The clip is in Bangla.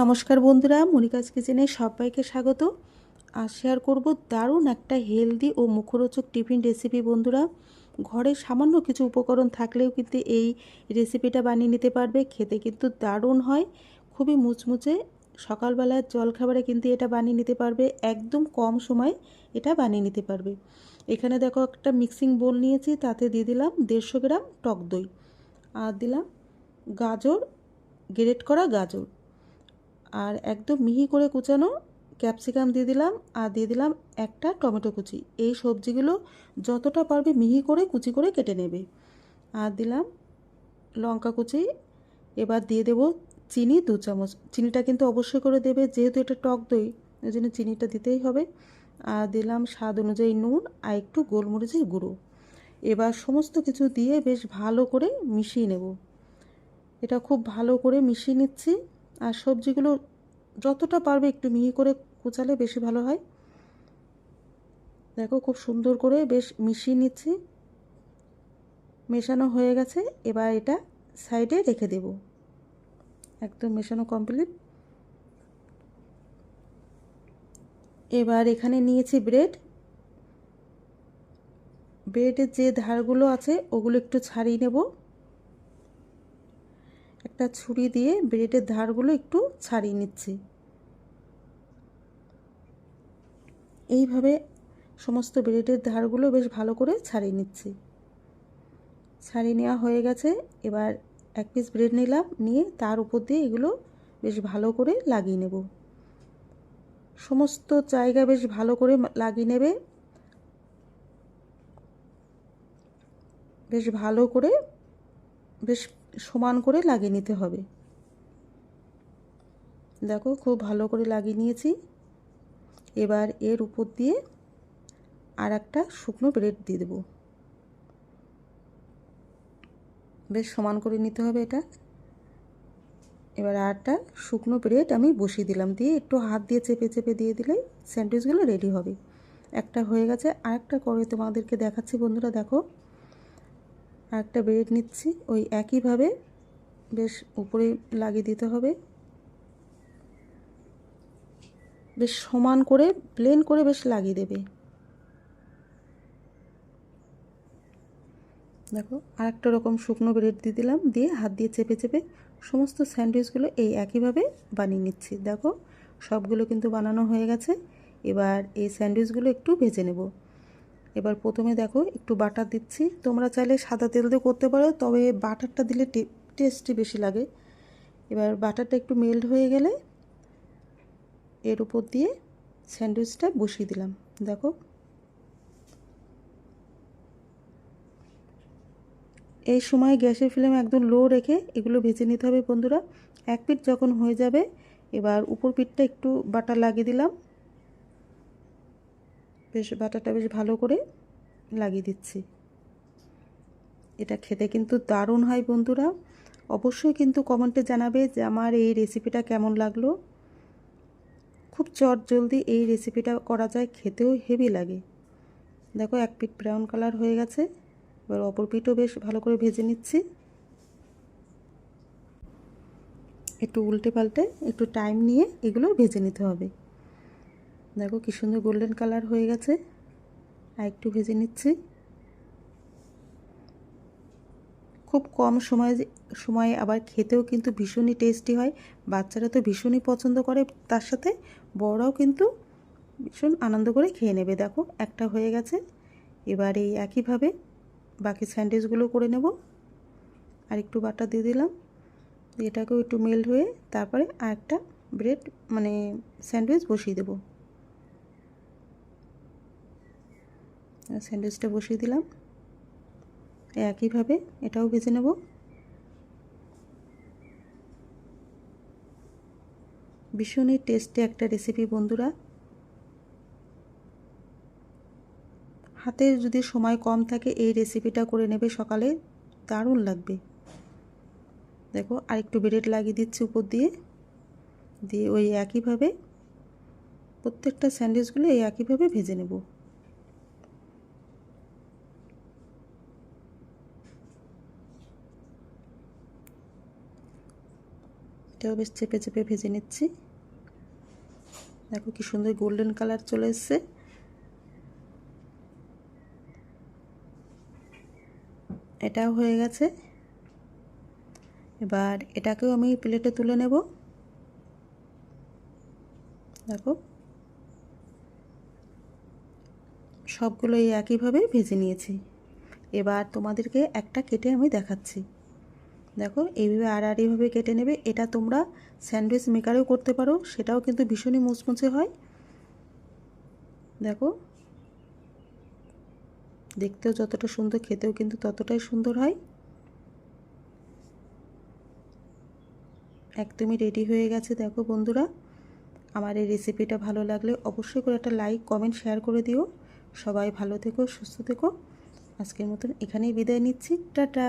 নমস্কার বন্ধুরা, মনিকাজ কিচেনে সবাইকে স্বাগত। আর শেয়ার করব দারুণ একটা হেলদি ও মুখরোচক টিফিন রেসিপি। বন্ধুরা, ঘরে সামান্য কিছু উপকরণ থাকলেও কিন্তু এই রেসিপিটা বানিয়ে নিতে পারবে। খেতে কিন্তু দারুণ হয়, খুবই মুচমুচে। সকালবেলার জলখাবারে কিন্তু এটা বানিয়ে নিতে পারবে, একদম কম সময় এটা বানিয়ে নিতে পারবে। এখানে দেখো একটা মিক্সিং বোল নিয়েছি, তাতে দিয়ে দিলাম 150 গ্রাম টক দই, আর দিলাম গাজর, গ্রেট করা গাজর, আর একদম মিহি করে কুচানো ক্যাপসিকাম দিয়ে দিলাম, আর দিয়ে দিলাম একটা টমেটো কুচি। এই সবজিগুলো যতটা পারবে মিহি করে কুচি করে কেটে নেবে। আর দিলাম লঙ্কা কুচি। এবার দিয়ে দেব চিনি 2 চামচ। চিনিটা কিন্তু অবশ্যই করে দেবে, যেহেতু এটা টক দই, ওই জন্য চিনিটা দিতেই হবে। আর দিলাম স্বাদ অনুযায়ী নুন আর একটু গোলমরিচের গুঁড়ো। এবার সমস্ত কিছু দিয়ে বেশ ভালো করে মিশিয়ে নেব। এটা খুব ভালো করে মিশিয়ে নিচ্ছি। আর সবজিগুলো যতটা পারবে একটু মিহি করে কুচালে বেশি ভালো হয়। দেখো খুব সুন্দর করে বেশ মিশিয়ে নিচ্ছি। মেশানো হয়ে গেছে, এবার এটা সাইডে রেখে দেব। একদম মেশানো কমপ্লিট। এবার এখানে নিয়েছি ব্রেডের যে ধারগুলো আছে ওগুলো একটু ছাড়িয়ে নেব। একটা ছুরি দিয়ে ব্রেডের ধারগুলো একটু ছাড়িয়ে নিচ্ছি। এইভাবে সমস্ত ব্রেডের ধারগুলো বেশ ভালো করে ছাড়িয়ে নিচ্ছি। ছাড়িয়ে নেওয়া হয়ে গেছে। এবার এক পিস ব্রেড নিলাম, নিয়ে তার উপর দিয়ে এগুলো বেশ ভালো করে লাগিয়ে নেব। সমস্ত জায়গা বেশ ভালো করে লাগিয়ে নেবে। বেশ ভালো করে বেশ সমান করে লাগিয়ে নিতে হবে। দেখো খুব ভালো করে লাগিয়ে নিয়েছি। এবার এর উপর দিয়ে আর একটা শুকনো ব্রেড দিয়ে দেবো। বেশ সমান করে নিতে হবে এটা। এবার আরটা শুকনো ব্রেড আমি বসিয়ে দিলাম, দিয়ে একটু হাত দিয়ে চেপে চেপে দিয়ে দিলেই স্যান্ডউইচগুলো রেডি হবে। একটা হয়ে গেছে, আরেকটা করে তোমাদেরকে দেখাচ্ছি বন্ধুরা। দেখো আরেকটা ব্রেড নিচ্ছি, ওই একইভাবে বেশ উপরে লাগিয়ে দিতে হবে। বেশ সমান করে প্লেন করে বেশ লাগিয়ে দেবে। দেখো আরেকটা রকম শুকনো ব্রেড দিয়ে দিলাম, দিয়ে হাত দিয়ে চেপে চেপে সমস্ত স্যান্ডউইচগুলো এই একইভাবে বানিয়ে নিচ্ছি। দেখো সবগুলো কিন্তু বানানো হয়ে গেছে। এবার এই স্যান্ডউইচগুলো একটু ভেজে নেব। এবার প্রথমে দেখো একটু বাটার দিচ্ছি। তোমরা চাইলে সাদা তেল দিয়ে করতে পারো, তবে বাটারটা দিলে টেস্টি বেশি লাগে। এবার বাটারটা একটু মেল্ট হয়ে গেলে এর উপর দিয়ে স্যান্ডউইচটা বসিয়ে দিলাম। দেখো এই সময় গ্যাসের ফ্লেম একদম লো রেখে এগুলো ভেজে নিতে হবে বন্ধুরা। এক পিঠ যখন হয়ে যাবে, এবার উপর পিঠটা একটু বাটার লাগিয়ে দিলাম। বেশ বাটারটা বেশ ভালো করে লাগিয়ে দিচ্ছি। এটা খেতে কিন্তু দারুণ হয় বন্ধুরা। অবশ্যই কিন্তু কমেন্টে জানাবে যে আমার এই রেসিপিটা কেমন লাগলো। খুব চটজলদি এই রেসিপিটা করা যায়, খেতেও হেভি লাগে। দেখো এক পিঠ ব্রাউন কালার হয়ে গেছে। এবার অপর পিঠও বেশ ভালো করে ভেজে নিচ্ছি। একটু উল্টে পাল্টে একটু টাইম নিয়ে এগুলো ভেজে নিতে হবে। দেখো কি সুন্দর গোল্ডেন কালার হয়ে গেছে। আর একটু ভেজে নিচ্ছি। খুব কম সময়ে আবার খেতেও কিন্তু ভীষণই টেস্টি হয়। বাচ্চারা তো ভীষণই পছন্দ করে, তার সাথে বড়রাও কিন্তু ভীষণ আনন্দ করে খেয়ে নেবে। দেখো একটা হয়ে গেছে। এবার এই একইভাবে বাকি স্যান্ডউইচগুলো করে নেব। আর একটু বাটার দিয়ে দিলাম, এটাকেও একটু মেল্ট হয়ে তারপরে আরেকটা ব্রেড স্যান্ডউইচ বসিয়ে দেব। স্যান্ডউইচটা বসিয়ে দিলাম। একইভাবে এটাও ভেজে নেব। ভীষণই টেস্টি একটা রেসিপি বন্ধুরা। হাতে যদি সময় কম থাকে এই রেসিপিটা করে নেবে সকালে, দারুণ লাগবে। দেখো আরেকটু ব্রেড লাগিয়ে দিচ্ছি উপর দিয়ে, দিয়ে ওই একইভাবে প্রত্যেকটা স্যান্ডউইচগুলো এই একইভাবে ভেজে নেব। এটাও বেশ চেপে চেপে ভেজে নিচ্ছি। দেখো কি সুন্দর গোল্ডেন কালার চলে এসছে। এটাও হয়ে গেছে। এবার এটাকেও আমি প্লেটে তুলে নেব। দেখো সবগুলো এই একইভাবে ভেজে নিয়েছি। এবার তোমাদেরকে একটা কেটে আমি দেখাচ্ছি। দেখো এইভাবে আড়াআড়িভাবে কেটে নেবে। এটা তোমরা স্যান্ডউইচ মেকারেও করতে পারো, সেটাও কিন্তু ভীষণই মুচমুচে হয়। দেখো দেখতেও যতটা সুন্দর, খেতেও কিন্তু ততটাই সুন্দর হয়। একদমই রেডি হয়ে গেছে। দেখো বন্ধুরা, আমার এই রেসিপিটা ভালো লাগলে অবশ্যই করে একটা লাইক, কমেন্ট, শেয়ার করে দিও। সবাই ভালো থেকো, সুস্থ থেকো। আজকের মতন এখানেই বিদায় নিচ্ছি। টাটা।